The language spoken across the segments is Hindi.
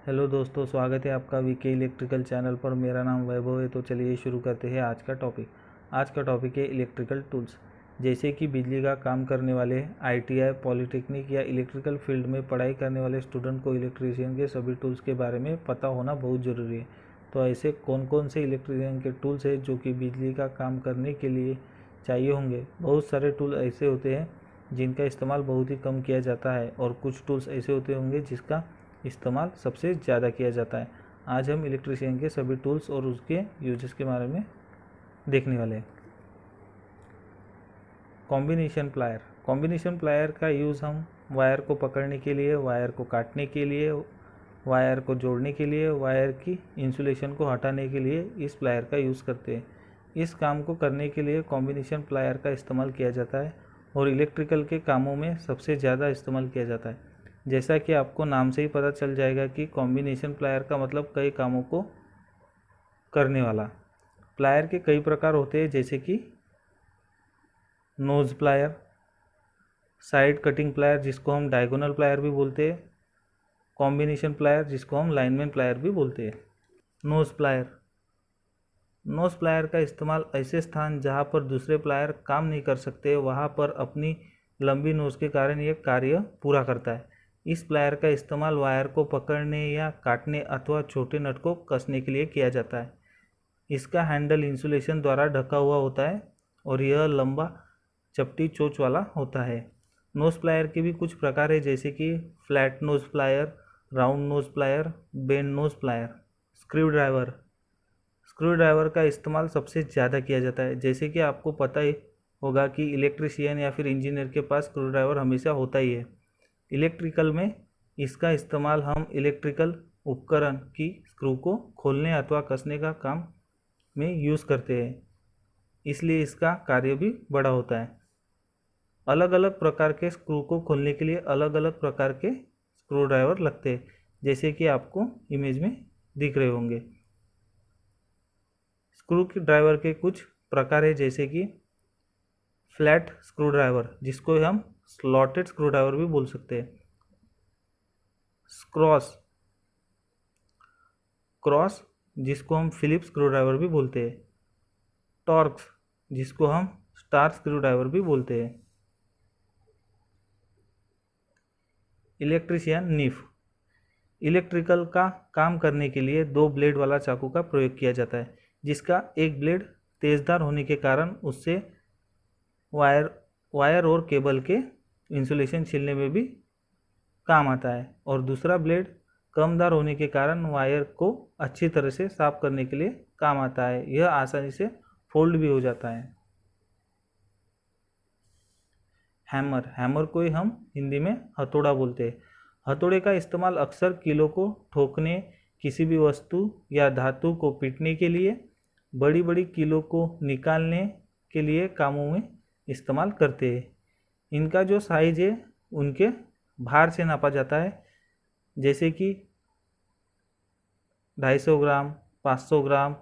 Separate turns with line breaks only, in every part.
हेलो दोस्तों, स्वागत है आपका वीके इलेक्ट्रिकल चैनल पर। मेरा नाम वैभव है। तो चलिए शुरू करते हैं आज का टॉपिक। आज का टॉपिक है इलेक्ट्रिकल टूल्स। जैसे कि बिजली का काम करने वाले आईटीआई, पॉलिटेक्निक या इलेक्ट्रिकल फील्ड में पढ़ाई करने वाले स्टूडेंट को इलेक्ट्रीशियन के सभी टूल्स के बारे में पता होना बहुत ज़रूरी है। तो ऐसे कौन कौन से इलेक्ट्रीशियन के टूल्स हैं जो कि बिजली का काम करने के लिए चाहिए होंगे। बहुत सारे टूल ऐसे होते हैं जिनका इस्तेमाल बहुत ही कम किया जाता है, और कुछ टूल्स ऐसे होते होंगे जिसका इस्तेमाल सबसे ज़्यादा किया जाता है। आज हम इलेक्ट्रीशियन के सभी टूल्स और उसके यूजेस के बारे में देखने वाले हैं। Combination plier. कॉम्बिनेशन प्लायर का यूज़ हम वायर को पकड़ने के लिए, वायर को काटने के लिए, वायर को जोड़ने के लिए, वायर की इंसुलेशन को हटाने के लिए इस प्लायर का यूज़ करते हैं। इस काम को करने के लिए कॉम्बिनेशन प्लायर का इस्तेमाल किया जाता है और इलेक्ट्रिकल के कामों में सबसे ज़्यादा इस्तेमाल किया जाता है। जैसा कि आपको नाम से ही पता चल जाएगा कि कॉम्बिनेशन प्लायर का मतलब कई कामों को करने वाला। प्लायर के कई प्रकार होते हैं, जैसे कि knows plier, side cutting plier जिसको हम डायगोनल प्लायर भी बोलते हैं, कॉम्बिनेशन प्लायर जिसको हम लाइनमैन प्लायर भी बोलते हैं। Knows plier. नोज प्लायर का इस्तेमाल ऐसे स्थान जहां पर दूसरे प्लायर काम नहीं कर सकते वहां पर अपनी लंबी नोज के कारण यह कार्य पूरा करता है। इस प्लायर का इस्तेमाल वायर को पकड़ने या काटने अथवा छोटे नट को कसने के लिए किया जाता है। इसका हैंडल इंसुलेशन द्वारा ढका हुआ होता है और यह लंबा चपटी चोंच वाला होता है। नोज प्लायर के भी कुछ प्रकार है, जैसे कि flat knows plier, round knows plier, bend knows plier. Screw driver. Screw driver का इस्तेमाल सबसे ज़्यादा किया जाता है। जैसे कि आपको पता ही होगा कि इलेक्ट्रीशियन या फिर इंजीनियर के पास स्क्रू ड्राइवर हमेशा होता ही है। इलेक्ट्रिकल में इसका इस्तेमाल हम इलेक्ट्रिकल उपकरण की स्क्रू को खोलने अथवा कसने का काम में यूज़ करते हैं, इसलिए इसका कार्य भी बड़ा होता है। अलग अलग प्रकार के स्क्रू को खोलने के लिए अलग अलग प्रकार के स्क्रू ड्राइवर लगते हैं, जैसे कि आपको इमेज में दिख रहे होंगे। स्क्रू के ड्राइवर के कुछ प्रकार है, जैसे कि फ्लैट स्क्रू ड्राइवर जिसको हम स्लॉटेड स्क्रू ड्राइवर भी बोल सकते हैं। क्रॉस जिसको हम फिलिप्स स्क्रू ड्राइवर भी बोलते हैं। टॉर्क्स जिसको हम स्टार स्क्रू ड्राइवर भी बोलते हैं। Electrician knife. इलेक्ट्रिकल का काम करने के लिए 2 ब्लेड वाला चाकू का प्रयोग किया जाता है, जिसका एक ब्लेड तेज़धार होने के कारण उससे वायर और केबल के इंसुलेशन छीलने में भी काम आता है, और दूसरा ब्लेड कम धार होने के कारण वायर को अच्छी तरह से साफ करने के लिए काम आता है। यह आसानी से फोल्ड भी हो जाता है। हैमर को ही हम हिंदी में हथौड़ा बोलते हैं। हथौड़े का इस्तेमाल अक्सर कीलों को ठोकने, किसी भी वस्तु या धातु को पीटने के लिए, बड़ी बड़ी कीलों को निकालने के लिए कामों में इस्तेमाल करते हैं। इनका जो साइज है उनके भार से नापा जाता है, जैसे कि 250 ग्राम, 500 ग्राम,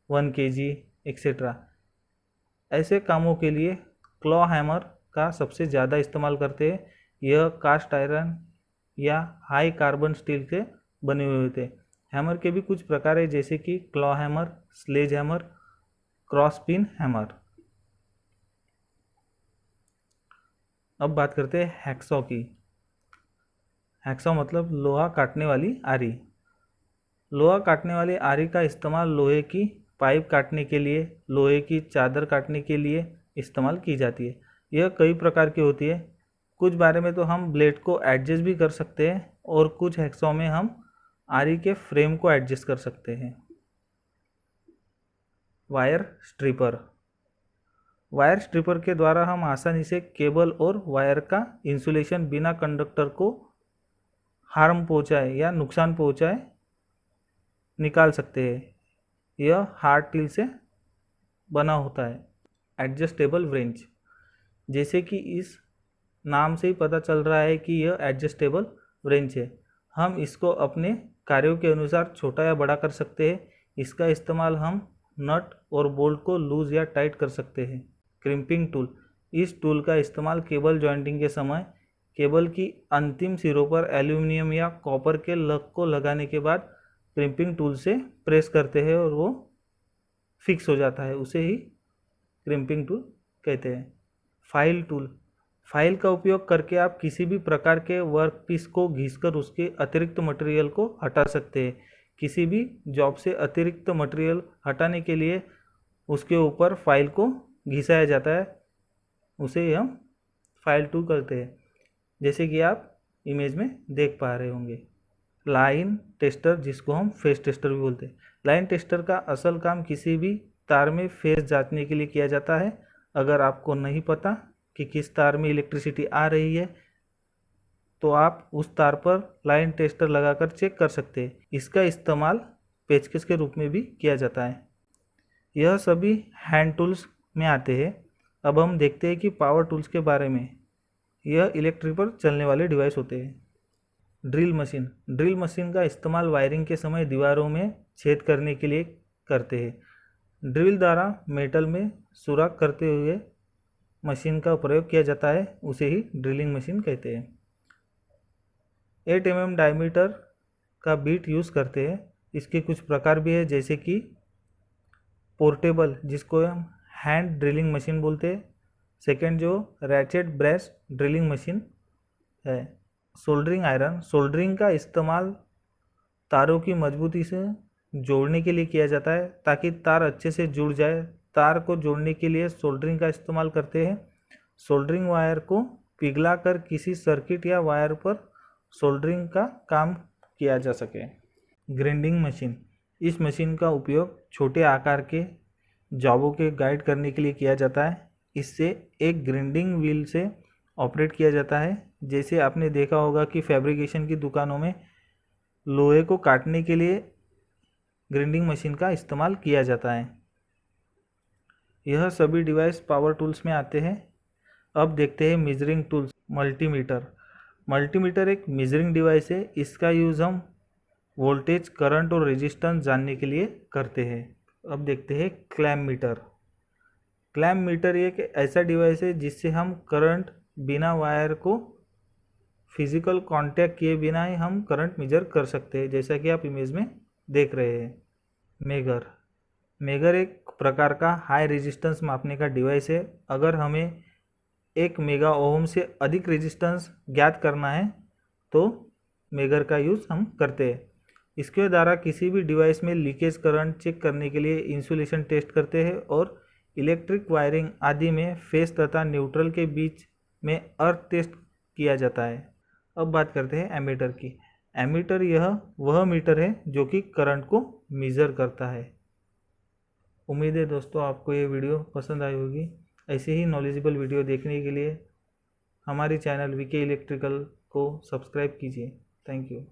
1 kg एक्सेट्रा। ऐसे कामों के लिए क्लॉ हैमर का सबसे ज़्यादा इस्तेमाल करते हैं। यह कास्ट आयरन या हाई कार्बन स्टील के बने हुए होते हैं। हैमर के भी कुछ प्रकार है, जैसे कि claw hammer, sledge hammer, cross pin hammer. अब बात करते हैं हैक्सॉ की। हैक्सॉ मतलब लोहा काटने वाली आरी। लोहा काटने वाली आरी का इस्तेमाल लोहे की पाइप काटने के लिए, लोहे की चादर काटने के लिए इस्तेमाल की जाती है। यह कई प्रकार की होती है। कुछ बारे में तो हम ब्लेड को एडजस्ट भी कर सकते हैं, और कुछ हैक्सॉ में हम आरी के फ्रेम को एडजस्ट कर सकते हैं। Wire stripper. वायर स्ट्रिपर के द्वारा हम आसानी से केबल और वायर का इंसुलेशन बिना कंडक्टर को हार्म पहुंचाए या नुकसान पहुंचाए निकाल सकते हैं। यह हार्ड टील से बना होता है। Adjustable wrench. जैसे कि इस नाम से ही पता चल रहा है कि यह एडजस्टेबल व्रेंच है। हम इसको अपने कार्यों के अनुसार छोटा या बड़ा कर सकते हैं। इसका इस्तेमाल हम नट और बोल्ट को लूज या टाइट कर सकते हैं। Crimping tool. इस टूल का इस्तेमाल केबल जॉइंटिंग के समय केबल की अंतिम सिरों पर एल्यूमिनियम या कॉपर के लग को लगाने के बाद क्रिम्पिंग टूल से प्रेस करते हैं और वो फिक्स हो जाता है, उसे ही क्रिम्पिंग टूल कहते हैं। फाइल टूल, फाइल का उपयोग करके आप किसी भी प्रकार के वर्क पीस को घिसकर उसके अतिरिक्त मटेरियल को हटा सकते हैं। किसी भी जॉब से अतिरिक्त मटेरियल हटाने के लिए उसके ऊपर फाइल को घिसाया जाता है, उसे हम फाइल टूल करते हैं, जैसे कि आप इमेज में देख पा रहे होंगे। लाइन टेस्टर, जिसको हम फेस टेस्टर भी बोलते हैं। लाइन टेस्टर का असल काम किसी भी तार में फेस जांचने के लिए किया जाता है। अगर आपको नहीं पता कि किस तार में इलेक्ट्रिसिटी आ रही है तो आप उस तार पर लाइन टेस्टर लगाकर चेक कर सकते हैं। इसका इस्तेमाल पेचकस के रूप में भी किया जाता है। यह सभी हैंड टूल्स में आते हैं। अब हम देखते हैं कि पावर टूल्स के बारे में। यह इलेक्ट्रिक पर चलने वाले डिवाइस होते हैं। ड्रिल मशीन, ड्रिल मशीन का इस्तेमाल वायरिंग के समय दीवारों में छेद करने के लिए करते हैं। ड्रिल द्वारा मेटल में सुराख करते हुए मशीन का प्रयोग किया जाता है, उसे ही ड्रिलिंग मशीन कहते हैं। 8 mm डायमीटर का बीट यूज़ करते हैं। इसके कुछ प्रकार भी है, जैसे कि पोर्टेबल, जिसको हम हैंड ड्रिलिंग मशीन बोलते हैं। सेकेंड जो रैचेट ब्रश ड्रिलिंग मशीन है। सोल्डरिंग आयरन, सोल्डरिंग का इस्तेमाल तारों की मजबूती से जोड़ने के लिए किया जाता है ताकि तार अच्छे से जुड़ जाए। तार को जोड़ने के लिए सोल्डरिंग का इस्तेमाल करते हैं। सोल्डरिंग वायर को पिघलाकर किसी सर्किट या वायर पर सोल्डरिंग का काम किया जा सके। ग्राइंडिंग मशीन, इस मशीन का उपयोग छोटे आकार के जॉबों के गाइड करने के लिए किया जाता है। इससे एक ग्राइंडिंग व्हील से ऑपरेट किया जाता है। जैसे आपने देखा होगा कि फैब्रिकेशन की दुकानों में लोहे को काटने के लिए ग्राइंडिंग मशीन का इस्तेमाल किया जाता है। यह सभी डिवाइस पावर टूल्स में आते हैं। अब देखते हैं मेजरिंग टूल्स। मल्टीमीटर, मल्टीमीटर एक मेजरिंग डिवाइस है। इसका यूज़ हम वोल्टेज, करंट और रेजिस्टेंस जानने के लिए करते हैं। अब देखते हैं क्लैम्प मीटर। क्लैम्प मीटर एक ऐसा डिवाइस है जिससे हम करंट बिना वायर को फिजिकल कांटेक्ट किए बिना ही हम करंट मेजर कर सकते हैं, जैसा कि आप इमेज में देख रहे हैं। मेगर, मेगर एक प्रकार का हाई रेजिस्टेंस मापने का डिवाइस है। अगर हमें 1 मेगा ओम से अधिक रेजिस्टेंस ज्ञात करना है तो मेगर का यूज़ हम करते हैं। इसके द्वारा किसी भी डिवाइस में लीकेज करंट चेक करने के लिए इंसुलेशन टेस्ट करते हैं और इलेक्ट्रिक वायरिंग आदि में फेस तथा न्यूट्रल के बीच में अर्थ टेस्ट किया जाता है। अब बात करते हैं एमीटर की। एमीटर यह वह मीटर है जो कि करंट को मेज़र करता है। उम्मीद है दोस्तों आपको ये वीडियो पसंद आई होगी। ऐसे ही नॉलेजेबल वीडियो देखने के लिए हमारे चैनल वीके इलेक्ट्रिकल को सब्सक्राइब कीजिए। Thank you.